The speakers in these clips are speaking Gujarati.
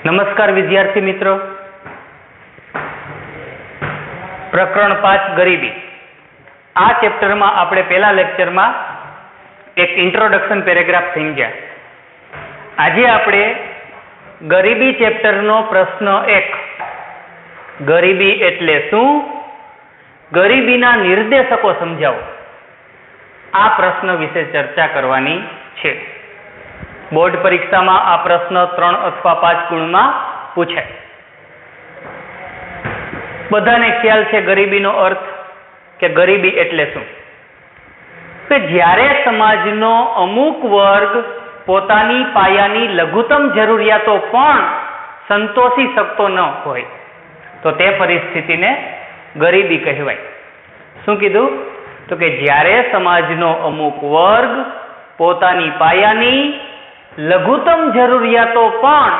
નમસ્કાર વિદ્યાર્થી મિત્રો, પ્રકરણ 5 ગરીબી. આ ચેપ્ટરમાં આપણે પહેલા લેક્ચરમાં એક ઇન્ટ્રોડક્શન પેરેગ્રાફ થઈ ગયા. આજે આપણે ગરીબી ચેપ્ટરનો પ્રશ્ન 1, ગરીબી એટલે શું, ગરીબીના નિર્દેશકો સમજાવો, આ પ્રશ્ન વિશે ચર્ચા કરવાની છે. બોર્ડ પરીક્ષામાં આ પ્રશ્ન 3 અથવા 5 ગુણમાં પૂછાય. બધાને ખ્યાલ છે ગરીબીનો અર્થ, કે ગરીબી એટલે શું? કે જ્યારે સમાજનો અમુક વર્ગ પોતાની પાયાની લઘુત્તમ જરૂરિયાતો પણ સંતોષી શકતો ન હોય તો તે પરિસ્થિતિને ગરીબી કહેવાય. શું કીધું? તો કે જ્યારે સમાજનો અમુક વર્ગ પોતાની પાયાની લઘુત્તમ જરૂરિયાતો પણ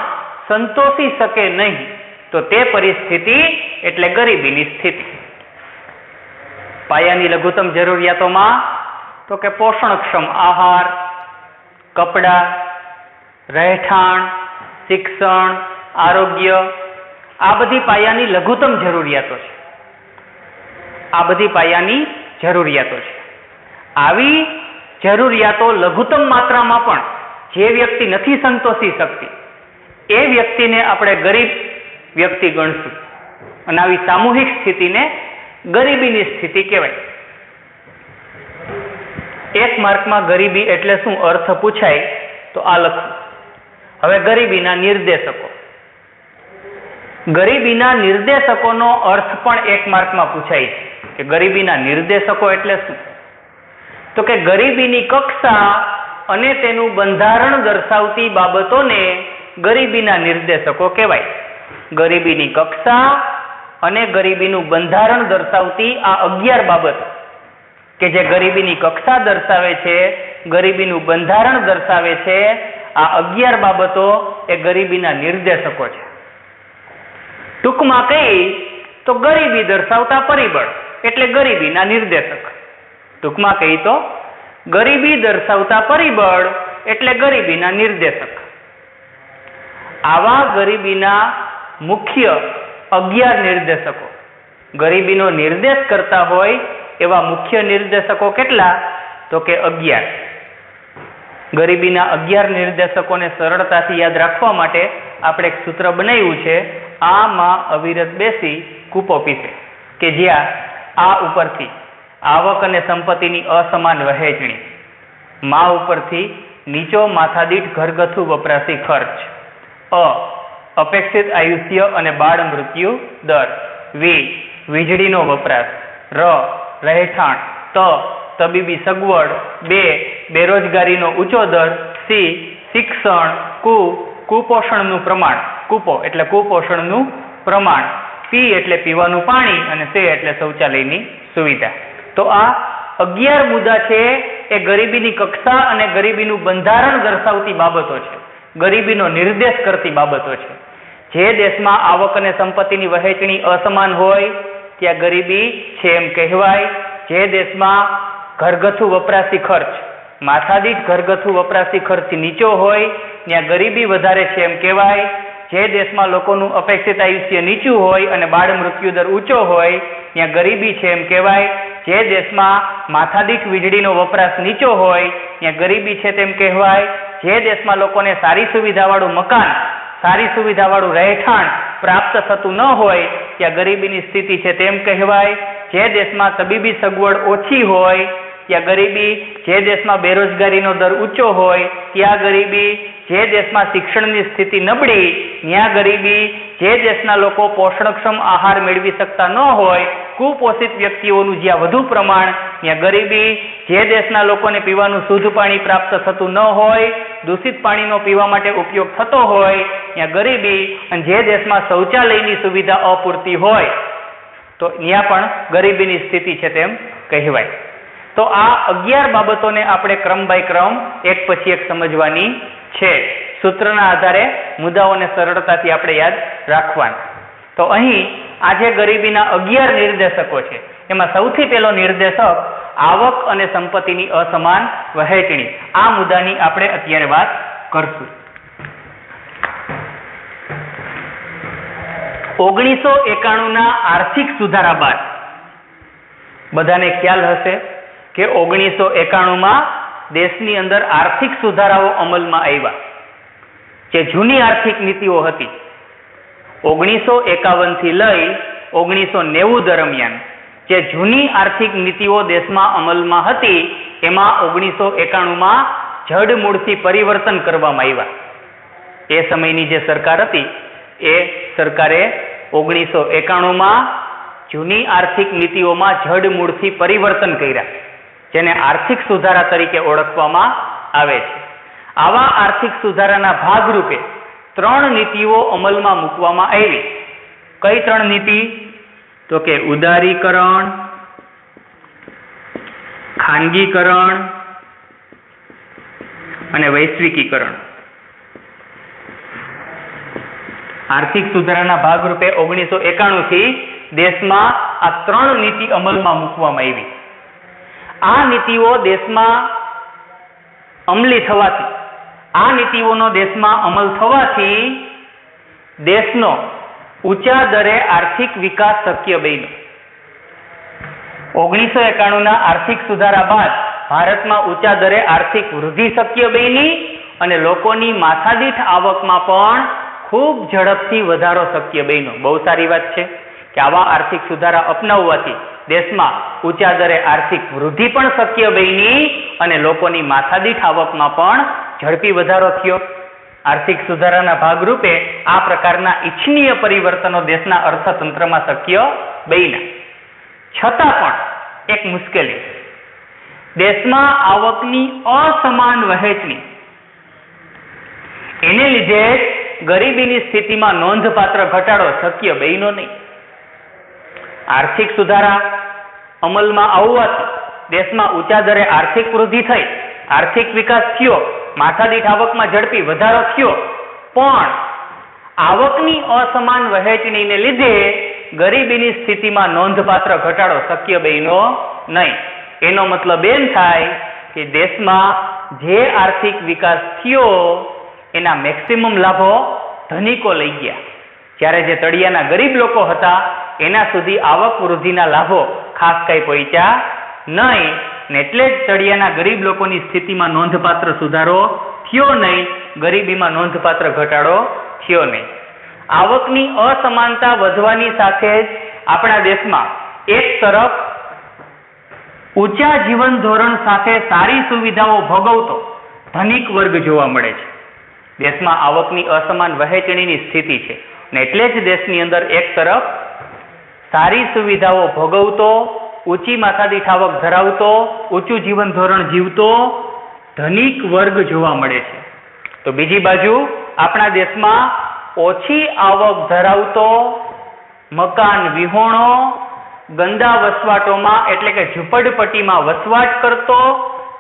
સંતોષી શકે નહીં તો તે પરિસ્થિતિ એટલે ગરીબીની સ્થિતિ. પાયાની લઘુત્તમ જરૂરિયાતોમાં તો કે પોષણક્ષમ આહાર, કપડાં, રહેઠાણ, શિક્ષણ, આરોગ્ય, આ બધી પાયાની લઘુત્તમ જરૂરિયાતો છે. આ બધી પાયાની જરૂરિયાતો છે. આવી જરૂરિયાતો લઘુત્તમ માત્રામાં પણ જે વ્યક્તિ નથી સંતોષી શકતી એ વ્યક્તિને આપણે ગરીબ વ્યક્તિ ગણશું, અને આવી સામૂહિક સ્થિતિને ગરીબીની સ્થિતિ કહેવાય. 1 માર્કમાં ગરીબી એટલે શું અર્થ પૂછાય તો આ લખો. હવે ગરીબીના નિર્દેશકો. ગરીબીના નિર્દેશકોનો અર્થ પણ 1 માર્કમાં પૂછાય છે કે ગરીબીના નિર્દેશકો એટલે શું? તો કે ગરીબીની કક્ષા અને તેનું બંધારણ દર્શાવતી બાબતોને ગરીબીના નિર્દેશકો કહેવાય. ગરીબીની કક્ષા અને ગરીબીનું બંધારણ દર્શાવતી આ 11 બાબતો કે જે ગરીબીની કક્ષા દર્શાવે છે, ગરીબીનું બંધારણ દર્શાવે છે, આ 11 બાબતો એ ગરીબીના નિર્દેશકો છે. ટૂંકમાં કહી તો ગરીબી દર્શાવતા પરિબળ એટલે ગરીબીના નિર્દેશક. ટૂંકમાં કહી તો ગરીબી દર્શાવતા પરિબળ એટલે ગરીબીના નિર્દેશક. આવા ગરીબીના મુખ્ય 11 નિર્દેશકો, ગરીબીનો નિર્દેશ કરતા હોય એવા મુખ્ય નિર્દેશકો કેટલા? તો કે 11. ગરીબીના 11 નિર્દેશકોને સરળતાથી યાદ રાખવા માટે આપણે એક સૂત્ર બનાવ્યું છે, આ માં અવિરત બેસી કૂપો પીસે, કે જ્યાં આ ઉપરથી આવક અને સંપત્તિની અસમાન વહેંચણી, મા ઉપરથી નીચો માથાદીઠ ઘરગથ્થુ વપરાશી ખર્ચ, અપેક્ષિત આયુષ્ય અને બાળ મૃત્યુ દર, વીજળીનો વપરાશ, રહેઠાણ, તબીબી સગવડ, બેરોજગારીનો ઊંચો દર, શિક્ષણ, કુપોષણનું પ્રમાણ, કૂપો એટલે કુપોષણનું પ્રમાણ, પી એટલે પીવાનું પાણી, અને સે એટલે શૌચાલયની સુવિધા. તો આ 11 મુદ્દા છે એ ગરીબીની કક્ષા અને ગરીબીનું બંધારણ દર્શાવતી બાબતો છે, ગરીબીનો નિર્દેશ કરતી બાબતો છે. જે દેશમાં આવક અને સંપત્તિની વહેંચણી અસમાન હોય ત્યાં ગરીબી છે એમ કહેવાય. જે દેશમાં ઘરગથ્થુ વપરાશી ખર્ચ, માથાદીઠ ઘરગથ્થુ વપરાશી ખર્ચ નીચો હોય ત્યાં ગરીબી વધારે છે એમ કહેવાય. જે દેશમાં લોકોનું અપેક્ષિત આયુષ્ય નીચું હોય અને બાળ મૃત્યુ દર ઊંચો હોય ત્યાં ગરીબી છે એમ કહેવાય. જે દેશમાં માથાદીઠ વીજળીનો વપરાશ નીચો હોય ત્યાં ગરીબી છે તેમ કહેવાય. જે દેશમાં લોકોને સારી સુવિધાવાળું મકાન, સારી સુવિધાવાળું રહેઠાણ પ્રાપ્ત થતું ન હોય ત્યાં ગરીબીની સ્થિતિ છે તેમ કહેવાય. જે દેશમાં તબીબી સગવડ ઓછી હોય ત્યાં ગરીબી, જે દેશમાં બેરોજગારીનો દર ઊંચો હોય ત્યાં ગરીબી, જે દેશમાં શિક્ષણની સ્થિતિ નબળી ત્યાં ગરીબી, જે દેશના લોકો પોષણક્ષમ આહાર મેળવી શકતા ન હોય, કુપોષિત વ્યક્તિઓનું જ્યાં વધુ પ્રમાણ ત્યાં ગરીબી, જે દેશના લોકોને પીવાનું શુદ્ધ પાણી પ્રાપ્ત થતું ન હોય, દૂષિત પાણીનો પીવા માટે ઉપયોગ થતો હોય ત્યાં ગરીબી, અને જે દેશમાં શૌચાલયની સુવિધા અપૂરતી હોય તો ત્યાં પણ ગરીબીની સ્થિતિ છે તેમ કહેવાય. તો આ 11 બાબતોને આપણે ક્રમ બાય ક્રમ એક પછી એક સમજવાની છે. સૂત્રના આધારે મુદ્દાઓને સરળતાથી આપણે યાદ રાખવાના. તો અહીં આજે ગરીબીના 11 નિર્દેશકો છે. એમાં સૌથી પહેલો નિર્દેશક આવક અને સંપત્તિની અસમાન વહેંચણી. આ મુદ્દાની આપણે અત્યારે વાત કરશું. 1991 આર્થિક સુધારા બાદ બધાને ખ્યાલ હશે કે 1991 દેશની અંદર આર્થિક સુધારાઓ અમલમાં આવ્યા. જે જૂની આર્થિક નીતિઓ હતી 1951 થી લઈ 1990 દરમિયાન જે જૂની આર્થિક નીતિઓ દેશમાં અમલમાં હતી એમાં 1991માં જડમૂળથી પરિવર્તન કરવામાં આવ્યા. એ સમયની જે સરકાર હતી એ સરકારે 1991માં જૂની આર્થિક નીતિઓમાં જડમૂળથી પરિવર્તન કર્યા, જેને આર્થિક સુધારા તરીકે ઓળખવામાં આવે છે. આવા આર્થિક સુધારાના ભાગરૂપે 3 નીતિઓ અમલમાં મૂકવામાં આવી. કઈ 3 નીતિ? તો કે ઉદારીકરણ, ખાનગીકરણ અને વૈશ્વિકીકરણ. આર્થિક સુધારાના ભાગરૂપે 1991 થી દેશમાં આ 3 નીતિ અમલમાં મૂકવામાં આવી. આ નીતિઓ દેશમાં અમલી થવાથી, આ નીતિઓનો દેશમાં અમલ થવાથી દેશનો ઊંચા દરે આર્થિક વિકાસ શક્ય બન્યો. 1991ના આર્થિક સુધારા બાદ ભારતમાં ઊંચા દરે આર્થિક વૃદ્ધિ શક્ય બની અને લોકોની માથાદીઠ આવકમાં પણ ખૂબ ઝડપથી વધારો શક્ય બન્યો. બહુ સારી વાત છે કે આવા આર્થિક સુધારા અપનાવવાથી દેશમાં ઊંચા દરે આર્થિક વૃદ્ધિ પણ શક્ય બની અને લોકોની માથાદીઠ આવકમાં પણ ઝડપી વધારો થયો. આર્થિક સુધારાના ભાગરૂપે આ પ્રકારના ઇચ્છનીય પરિવર્તનો દેશના અર્થતંત્રમાં શક્ય બન્યા. છતાં પણ એક મુશ્કેલી, દેશમાં આવકની અસમાન વહેંચણી, એને લીધે ગરીબીની સ્થિતિમાં નોંધપાત્ર ઘટાડો શક્ય બન્યો નહીં. આર્થિક સુધારા અમલમાં આવવાથી દેશમાં ઊંચા દરે આર્થિક વૃદ્ધિ થઈ, આર્થિક વિકાસ થયો, માથાદીઠ આવકમાં ઝડપી વધારો થયો, પણ આવકની અસમાન વહેંચણીને લીધે ગરીબીની સ્થિતિમાં નોંધપાત્ર ઘટાડો શક્ય બન્યો નહીં. એનો મતલબ એમ થાય કે દેશમાં જે આર્થિક વિકાસ થયો એના મેક્સિમમ લાભો ધનિકો લઈ ગયા, જ્યારે જે તળિયાના ગરીબ લોકો હતા એના સુધી આવક વૃદ્ધિના લાભો ખાસ કઈ પહોંચ્યા નહીં, ને એટલે જ તળિયાના ગરીબ લોકોની સ્થિતિમાં નોંધપાત્ર સુધારો થયો નહીં, ગરીબીમાં નોંધપાત્ર ઘટાડો થયો નહીં. આવકની અસમાનતા વધવાની સાથે જ આપણા દેશમાં એક તરફ ઊંચા જીવન ધોરણ સાથે સારી સુવિધાઓ ભોગવતો ધનિક વર્ગ જોવા મળે છે. દેશમાં આવકની અસમાન વહેંચણીની સ્થિતિ છે ને એટલે જ દેશની અંદર એક તરફ સારી સુવિધાઓ ભોગવતો, ઊંચી માથાદીઠ આવક ધરાવતો, ઊંચું જીવન ધોરણ જીવતો ધનિક વર્ગ જોવા મળે છે. તો બીજી બાજુ આપણા દેશમાં ઓછી આવક ધરાવતો, મકાન વિહોણો, ગંદા વસવાટોમાં એટલે કે ઝૂંપડપટ્ટીમાં વસવાટ કરતો,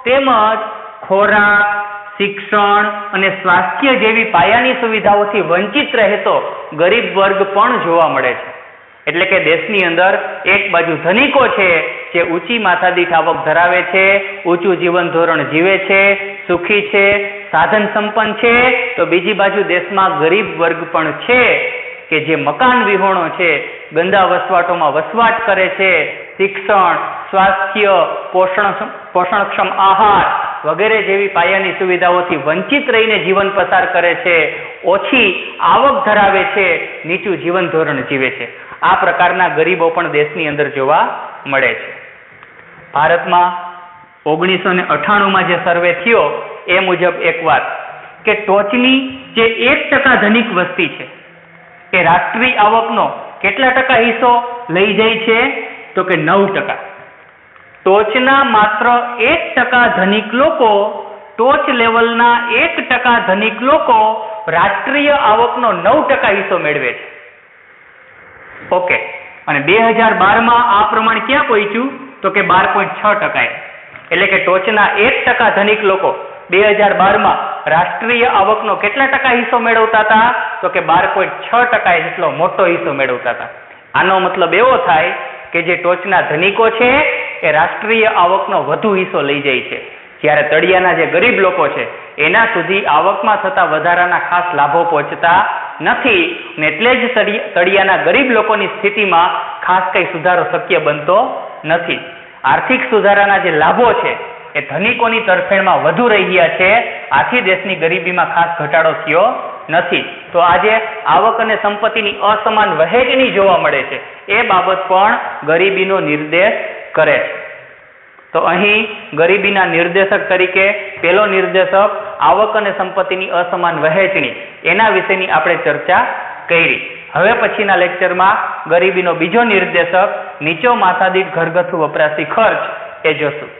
તેમજ ખોરાક, શિક્ષણ અને સ્વાસ્થ્ય જેવી પાયાની સુવિધાઓથી વંચિત રહેતો ગરીબ વર્ગ પણ જોવા મળે છે. એટલે કે દેશની અંદર એક બાજુ ધનિકો છે જે ઊંચી માથાદીઠ આવક ધરાવે છે, ઊંચું જીવન ધોરણ જીવે છે, સુખી છે, સાધન સંપન્ન છે, તો બીજી બાજુ દેશમાં ગરીબ વર્ગ પણ છે કે જે મકાન વિહોણો છે, ગંદા વસવાટોમાં વસવાટ કરે છે, શિક્ષણ, સ્વાસ્થ્ય, પોષણક્ષમ આહાર વગેરે જેવી પાયાની સુવિધાઓથી વંચિત રહીને જીવન પસાર કરે છે, ઓછી આવક ધરાવે છે, નીચું જીવન ધોરણ જીવે છે. આ પ્રકારના ગરીબો પણ દેશની અંદર જોવા મળે છે. ભારતમાં 1998માં જે સર્વે થયો એ મુજબ એક વાત કે ટોચની જે 1% ધનિક વસ્તી છે એ રાષ્ટ્રીય આવકનો કેટલા ટકા હિસ્સો લઈ જાય છે? તો કે 9%. ટોચના માત્ર 1% ધનિક લોકો, ટોચ લેવલના 1% ધનિક લોકો રાષ્ટ્રીય આવકનો 9% હિસ્સો મેળવે છે. ઓકે, અને 2012માં આ પ્રમાણ ક્યાં પહોંચ્યું? તો કે 12.6%. એટલે કે ટોચના 1% ધનિક લોકો 2012માં રાષ્ટ્રીય આવકનો કેટલા ટકા હિસ્સો મેળવતા હતા? તો કે 12.6% જેટલો મોટો હિસ્સો મેળવતા હતા. આનો મતલબ એવો થાય કે જે ટોચના ધનિકો છે એ રાષ્ટ્રીય આવકનો વધુ હિસ્સો લઈ જાય છે, જ્યારે તળિયાના જે ગરીબ લોકો છે એના સુધી આવકમાં થતા વધારાના ખાસ લાભો પહોંચતા નથી ને એટલે જ તળિયાના ગરીબ લોકોની સ્થિતિમાં ખાસ કંઈ સુધારો શક્ય બનતો નથી. આર્થિક સુધારાના જે લાભો છે એ ધનિકોની તરફેણમાં વધુ રહ્યા છે, આથી દેશની ગરીબીમાં ખાસ ઘટાડો થયો નથી. તો આજે આવક અને સંપત્તિની અસમાન વહેંચણી જોવા મળે છે, એ બાબત પણ ગરીબીનો નિર્દેશ કરે છે. તો અહીં ગરીબીના નિર્દેશક તરીકે પહેલો નિર્દેશક આવક અને સંપત્તિની અસમાન વહેંચણી, એના વિશેની આપણે ચર્ચા કરી. હવે પછીના લેક્ચરમાં ગરીબીનો બીજો નિર્દેશક નીચો માથાદીઠ ઘરગથ્થુ વપરાશી ખર્ચ એ જોશું.